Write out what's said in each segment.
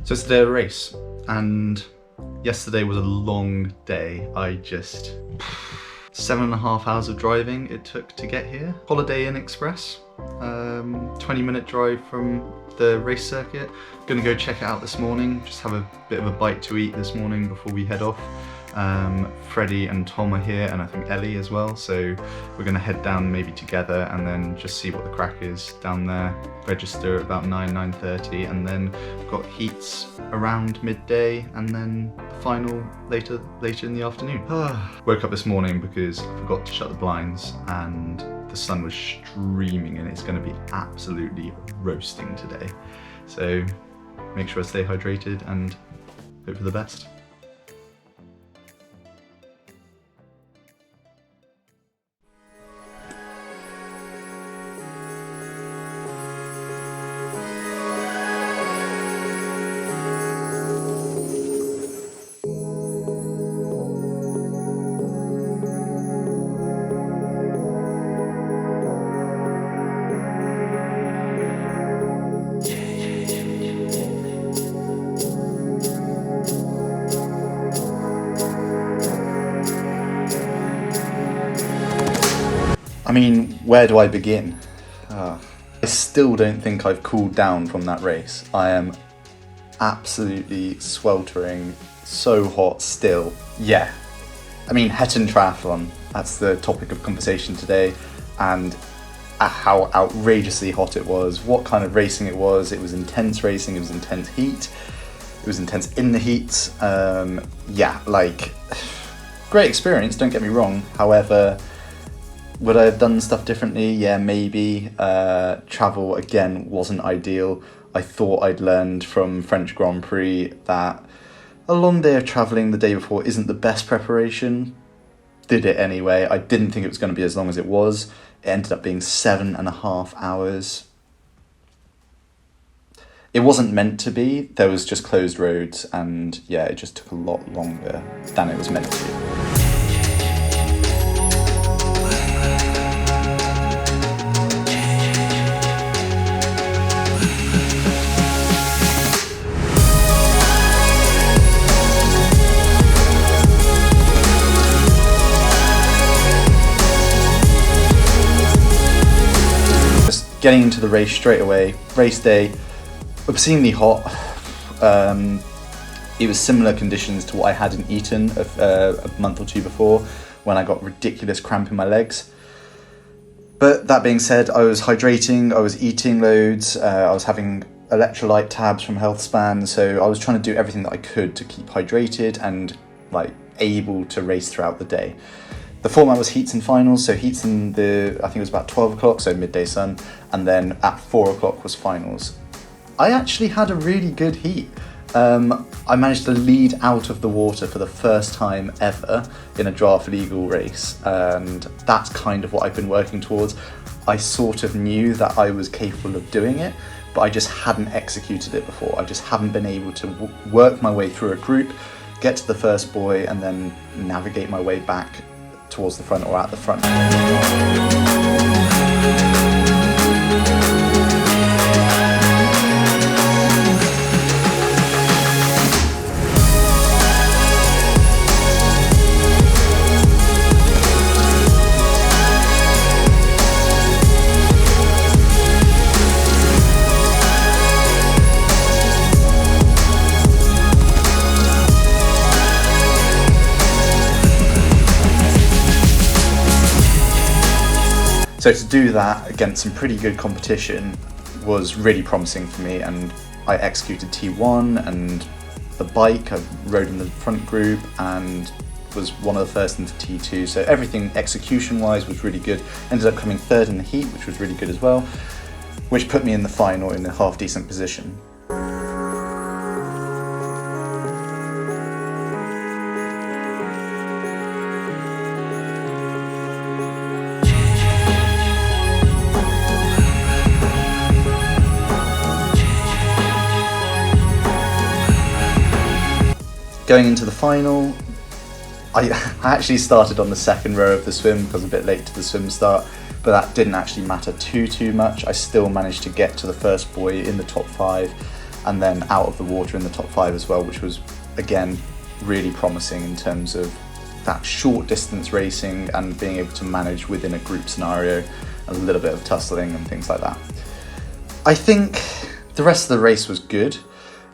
So it's today a race, and yesterday was a long day. 7.5 hours of driving it took to get here. Holiday Inn Express, 20-minute drive from the race circuit. Gonna go check it out this morning, just have a bit of a bite to eat this morning before we head off. Freddie and Tom are here, and I think Ellie as well, so we're gonna head down maybe together and then just see what the crack is down there. Register at about 9:30, and then we've got heats around midday, and then the final later in the afternoon. Woke up this morning because I forgot to shut the blinds and the sun was streaming, and it's gonna be absolutely roasting today. So make sure I stay hydrated and hope for the best. I mean, where do I begin? I still don't think I've cooled down from that race. I am absolutely sweltering, so hot still. Yeah, I mean, HETTON Triathlon, that's the topic of conversation today, and how outrageously hot it was, what kind of racing it was. It was intense racing, it was intense heat, it was intense in the heats. Yeah, like, great experience, don't get me wrong. However, would I have done stuff differently? Yeah, maybe. Travel, again, wasn't ideal. I thought I'd learned from French Grand Prix that a long day of travelling the day before isn't the best preparation. Did it anyway. I didn't think it was going to be as long as it was. It ended up being 7.5 hours. It wasn't meant to be. There was just closed roads, and yeah, it just took a lot longer than it was meant to. Getting into the race straight away, race day, obscenely hot. It was similar conditions to what I had in Eton a month or two before, when I got ridiculous cramp in my legs. But that being said, I was hydrating, I was eating loads, I was having electrolyte tabs from Healthspan, so I was trying to do everything that I could to keep hydrated and like able to race throughout the day. The format was heats and finals, so heats in I think it was about 12 o'clock, so midday sun, and then at 4 o'clock was finals. I actually had a really good heat. I managed to lead out of the water for the first time ever in a draft legal race, and that's kind of what I've been working towards. I sort of knew that I was capable of doing it, but I just hadn't executed it before. I just haven't been able to work my way through a group, get to the first buoy, and then navigate my way back towards the front or at the front. So to do that against some pretty good competition was really promising for me, and I executed T1 and the bike. I rode in the front group and was one of the first into T2, so everything execution-wise was really good. Ended up coming third in the heat, which was really good as well, which put me in the final in a half-decent position. Going into the final, I actually started on the second row of the swim because I was a bit late to the swim start, but that didn't actually matter too much. I still managed to get to the first buoy in the top 5, and then out of the water in the top 5 as well, which was, again, really promising in terms of that short distance racing and being able to manage within a group scenario, a little bit of tussling and things like that. I think the rest of the race was good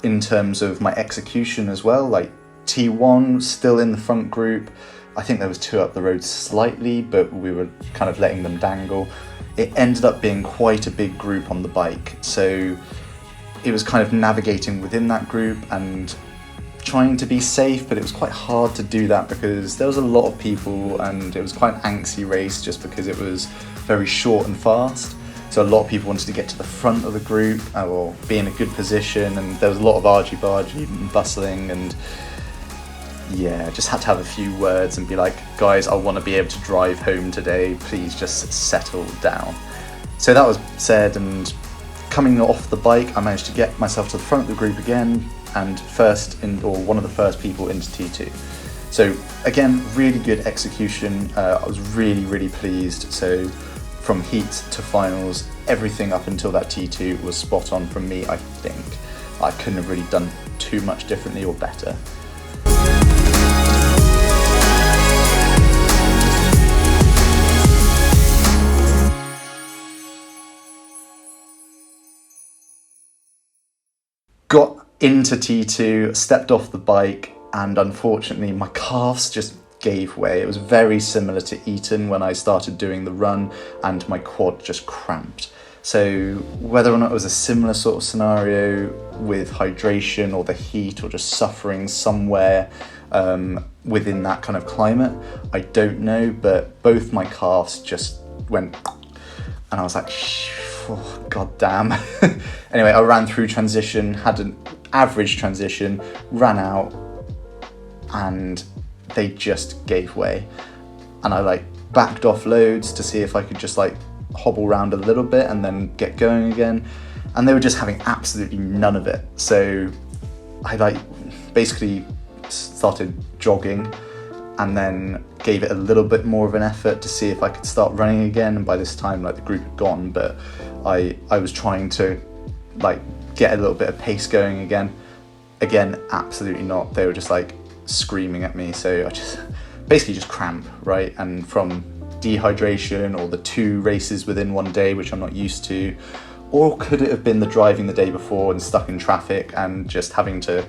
in terms of my execution as well. Like T1 still in the front group. I think there was 2 up the road slightly, but we were kind of letting them dangle. It ended up being quite a big group on the bike, so it was kind of navigating within that group and trying to be safe, but it was quite hard to do that because there was a lot of people and it was quite an angsty race just because it was very short and fast. So a lot of people wanted to get to the front of the group or be in a good position, and there was a lot of argy-bargy and bustling, and yeah, just had to have a few words and be like, guys, I want to be able to drive home today, please just settle down. So that was said, and coming off the bike, I managed to get myself to the front of the group again, and one of the first people into T2. So again, really good execution. I was really pleased. So from heat to finals, everything up until that T2 was spot on from me, I think. I couldn't have really done too much differently or better. Got into T2, stepped off the bike, and unfortunately my calves just gave way. It was very similar to Eton when I started doing the run, and my quad just cramped. So whether or not it was a similar sort of scenario with hydration or the heat or just suffering somewhere within that kind of climate, I don't know, but both my calves just went, and I was like, oh, god damn. Anyway, I ran through transition, had an average transition, ran out, and they just gave way. And I backed off loads to see if I could just hobble around a little bit and then get going again. And they were just having absolutely none of it. So I basically started jogging and then gave it a little bit more of an effort to see if I could start running again. And by this time, the group had gone, but I was trying to get a little bit of pace going again. Again, absolutely not. They were just screaming at me. So I just basically just cramp, right? And from dehydration or the 2 races within one day, which I'm not used to, or could it have been the driving the day before and stuck in traffic and just having to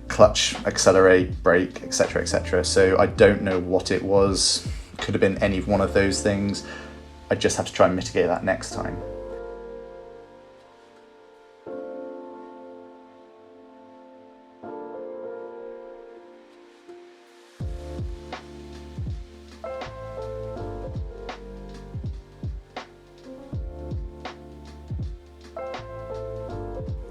clutch, accelerate, brake, etc, etc. So I don't know what it was. Could have been any one of those things. I just have to try and mitigate that next time.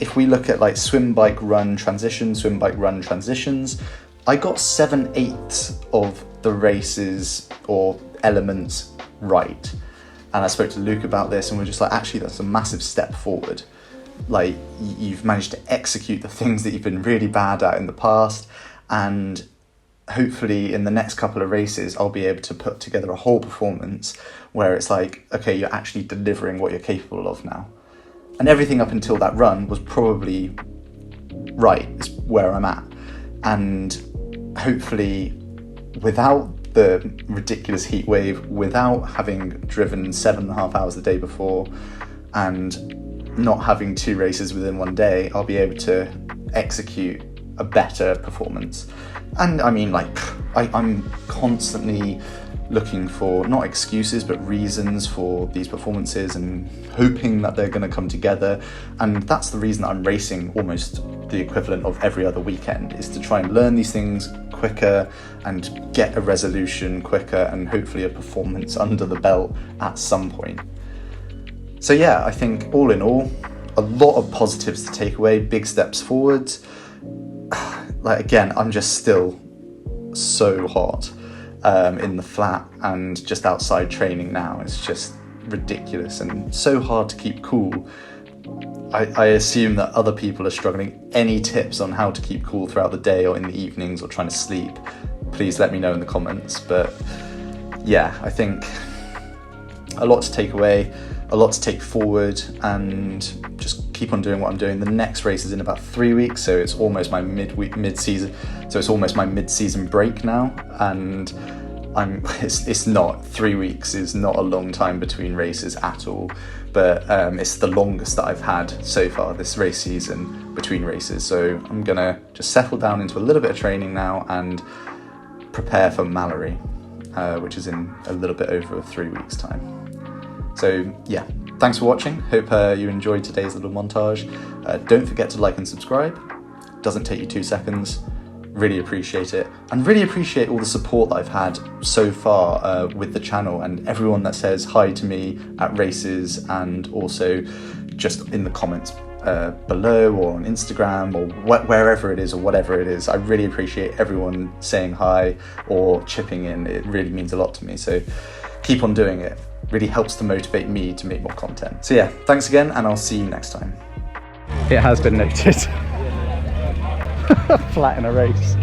If we look at swim, bike, run, transition, swim, bike, run, transitions, I got 7/8 of the races or elements right. And I spoke to Luke about this, and we're just actually, that's a massive step forward. You've managed to execute the things that you've been really bad at in the past, and hopefully in the next couple of races, I'll be able to put together a whole performance where it's okay, you're actually delivering what you're capable of now. And everything up until that run was probably right, is where I'm at. And hopefully, without the ridiculous heat wave, without having driven 7.5 hours the day before, and not having 2 races within one day, I'll be able to execute a better performance. And I mean, I'm constantly looking for, not excuses, but reasons for these performances and hoping that they're going to come together. And that's the reason that I'm racing almost the equivalent of every other weekend, is to try and learn these things quicker and get a resolution quicker and hopefully a performance under the belt at some point. So yeah, I think all in all, a lot of positives to take away, big steps forwards. Again, I'm just still so hot in the flat and just outside training now. It's just ridiculous and so hard to keep cool. I assume that other people are struggling. Any tips on how to keep cool throughout the day or in the evenings or trying to sleep, please let me know in the comments. But yeah, I think a lot to take away, a lot to take forward, and just keep on doing what I'm doing. The next race is in about 3 weeks, so it's almost my mid-season. So it's almost my mid-season break now, and it's not 3 weeks is not a long time between races at all, but it's the longest that I've had so far this race season between races. So I'm gonna just settle down into a little bit of training now and prepare for Mallory, which is in a little bit over 3 weeks time. So yeah, thanks for watching. Hope you enjoyed today's little montage. Don't forget to like and subscribe. Doesn't take you 2 seconds. Really appreciate it, and really appreciate all the support that I've had so far with the channel, and everyone that says hi to me at races, and also just in the comments below, or on Instagram, or wherever it is, or whatever it is. I really appreciate everyone saying hi or chipping in. It really means a lot to me, so keep on doing it. Really helps to motivate me to make more content. So yeah, thanks again, and I'll see you next time. It has been noted. Flat in a race.